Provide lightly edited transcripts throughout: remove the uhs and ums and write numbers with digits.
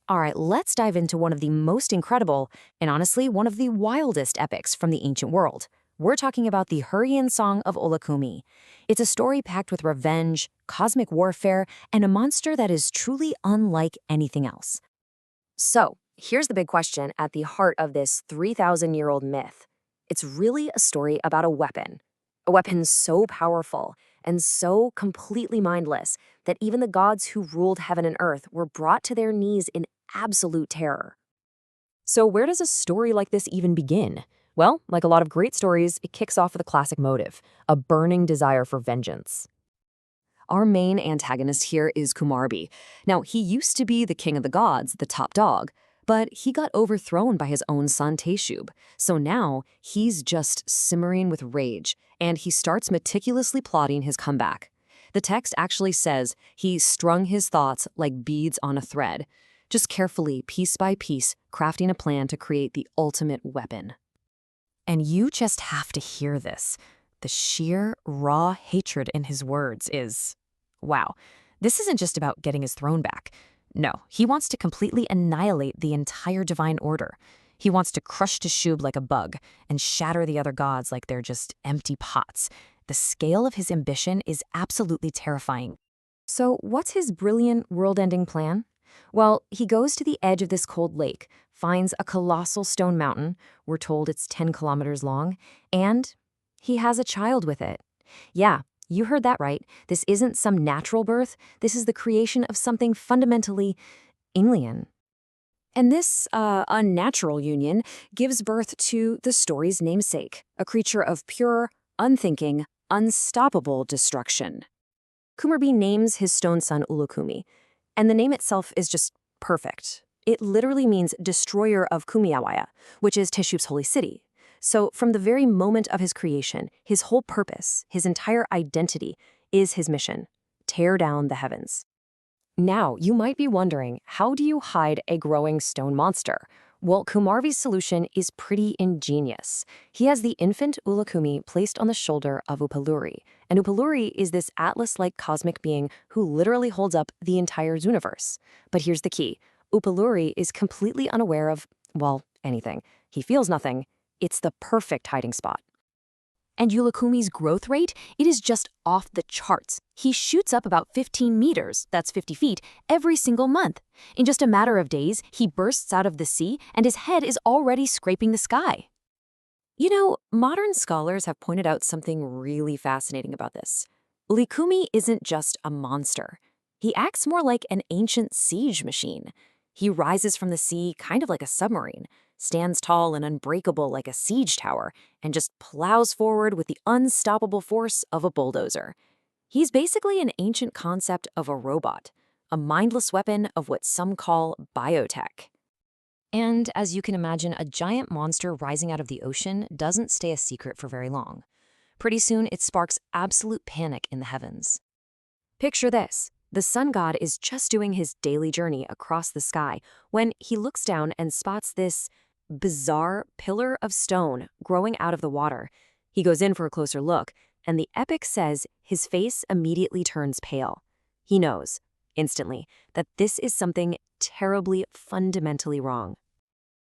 All right, let's dive into one of the most incredible and honestly one of the wildest epics from the ancient world. We're talking about the Hurrian Song of Ullikummi. It's a story packed with revenge, cosmic warfare, and a monster that is truly unlike anything else. So, here's the big question at the heart of this 3,000-year-old myth. It's really a story about a weapon so powerful and so completely mindless that even the gods who ruled heaven and earth were brought to their knees in absolute terror. So where does a story like this even begin? Well, like a lot of great stories, it kicks off with a classic motive, a burning desire for vengeance. Our main antagonist here is Kumarbi. Now, he used to be the king of the gods, the top dog, but he got overthrown by his own son Teshub. So now he's just simmering with rage, and he starts meticulously plotting his comeback. The text actually says he strung his thoughts like beads on a thread, just carefully, piece by piece, crafting a plan to create the ultimate weapon. And you just have to hear this. The sheer, raw hatred in his words is, wow, this isn't just about getting his throne back. No, he wants to completely annihilate the entire divine order. He wants to crush Teshub like a bug and shatter the other gods like they're just empty pots. The scale of his ambition is absolutely terrifying. So what's his brilliant world-ending plan? Well, he goes to the edge of this cold lake, finds a colossal stone mountain, we're told it's 10 kilometers long, and he has a child with it. Yeah, you heard that right. This isn't some natural birth. This is the creation of something fundamentally alien. And this unnatural union gives birth to the story's namesake, a creature of pure, unthinking, unstoppable destruction. Kumarbi names his stone son Ullikummi, and the name itself is just perfect. It literally means destroyer of Kumiawaya, which is Teshub's holy city. So from the very moment of his creation, his whole purpose, his entire identity, is his mission: tear down the heavens. Now, you might be wondering, how do you hide a growing stone monster? Well, Kumarvi's solution is pretty ingenious. He has the infant Ullikummi placed on the shoulder of Upalluri, and Upalluri is this atlas-like cosmic being who literally holds up the entire universe. But here's the key. Upalluri is completely unaware of, well, anything. He feels nothing. It's the perfect hiding spot. And Ullikummi's growth rate, it is just off the charts. He shoots up about 15 meters, that's 50 feet, every single month. In just a matter of days, he bursts out of the sea and his head is already scraping the sky. You know, modern scholars have pointed out something really fascinating about this. Ullikummi isn't just a monster. He acts more like an ancient siege machine. He rises from the sea kind of like a submarine, stands tall and unbreakable like a siege tower, and just plows forward with the unstoppable force of a bulldozer. He's basically an ancient concept of a robot, a mindless weapon of what some call biotech. And as you can imagine, a giant monster rising out of the ocean doesn't stay a secret for very long. Pretty soon, it sparks absolute panic in the heavens. Picture this. The sun god is just doing his daily journey across the sky when he looks down and spots this bizarre pillar of stone growing out of the water. He goes in for a closer look, and the epic says his face immediately turns pale. He knows, instantly, that this is something terribly, fundamentally wrong.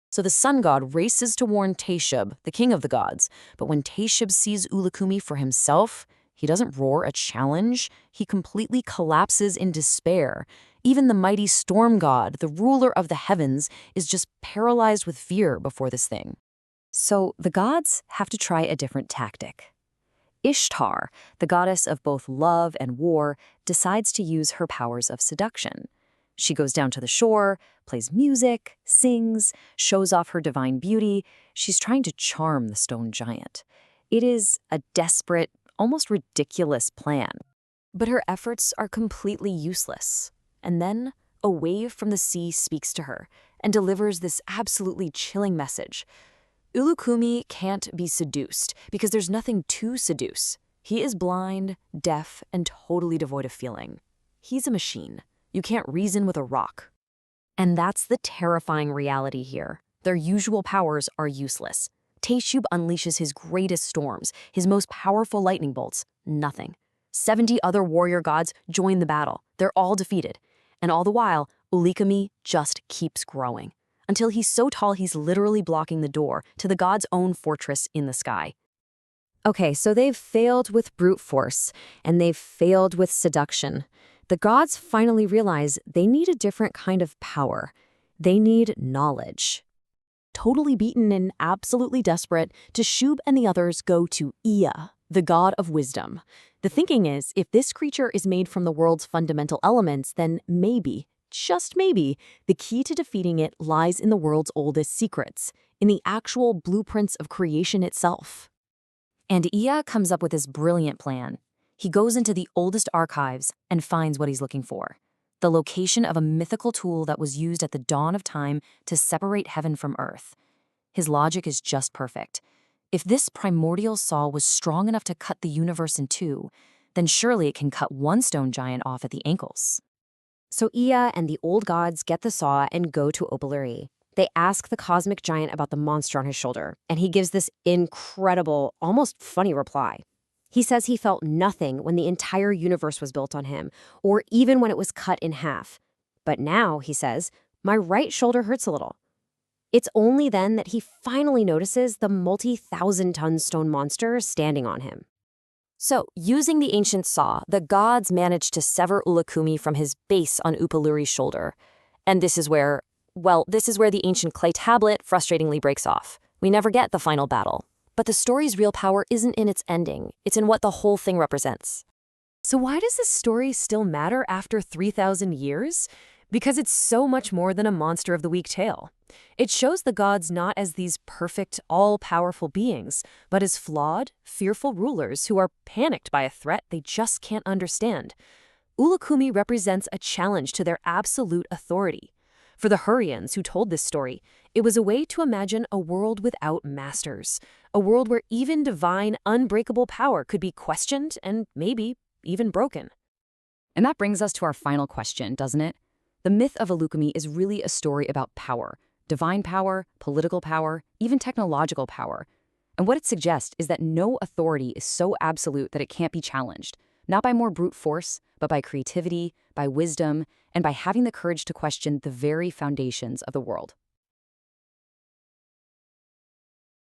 So the sun god races to warn Teshub, the king of the gods, but when Teshub sees Ullikummi for himself, he doesn't roar a challenge. He completely collapses in despair. Even the mighty Storm God, the ruler of the heavens, is just paralyzed with fear before this thing. So the gods have to try a different tactic. Ishtar, the goddess of both love and war, decides to use her powers of seduction. She goes down to the shore, plays music, sings, shows off her divine beauty. She's trying to charm the stone giant. It is a desperate, almost ridiculous plan. But her efforts are completely useless. And then a wave from the sea speaks to her and delivers this absolutely chilling message. Ullikummi can't be seduced because there's nothing to seduce. He is blind, deaf, and totally devoid of feeling. He's a machine. You can't reason with a rock. And that's the terrifying reality here. Their usual powers are useless. Teshub unleashes his greatest storms, his most powerful lightning bolts. Nothing. 70 other warrior gods join the battle. They're all defeated. And all the while, Ullikummi just keeps growing, until he's so tall he's literally blocking the door to the god's own fortress in the sky. Okay, so they've failed with brute force, and they've failed with seduction. The gods finally realize they need a different kind of power. They need knowledge. Totally beaten and absolutely desperate, Teshub and the others go to Ea, the god of wisdom. The thinking is, if this creature is made from the world's fundamental elements, then maybe, just maybe, the key to defeating it lies in the world's oldest secrets, in the actual blueprints of creation itself. And Ea comes up with this brilliant plan. He goes into the oldest archives and finds what he's looking for: the location of a mythical tool that was used at the dawn of time to separate heaven from earth. His logic is just perfect. If this primordial saw was strong enough to cut the universe in two, then surely it can cut one stone giant off at the ankles. So Ea and the old gods get the saw and go to Ullikummi. They ask the cosmic giant about the monster on his shoulder, and he gives this incredible, almost funny reply. He says he felt nothing when the entire universe was built on him, or even when it was cut in half. But now, he says, my right shoulder hurts a little. It's only then that he finally notices the multi-thousand-ton stone monster standing on him. So, using the ancient saw, the gods managed to sever Ullikummi from his base on Ullikummi's shoulder. And this is where the ancient clay tablet frustratingly breaks off. We never get the final battle. But the story's real power isn't in its ending. It's in what the whole thing represents. So why does this story still matter after 3,000 years? Because it's so much more than a monster of the weak tale. It shows the gods not as these perfect, all-powerful beings, but as flawed, fearful rulers who are panicked by a threat they just can't understand. Ullikummi represents a challenge to their absolute authority. For the Hurrians who told this story, it was a way to imagine a world without masters, a world where even divine, unbreakable power could be questioned and maybe even broken. And that brings us to our final question, doesn't it? The myth of Ullikummi is really a story about power, divine power, political power, even technological power. And what it suggests is that no authority is so absolute that it can't be challenged, not by more brute force, but by creativity, by wisdom, and by having the courage to question the very foundations of the world.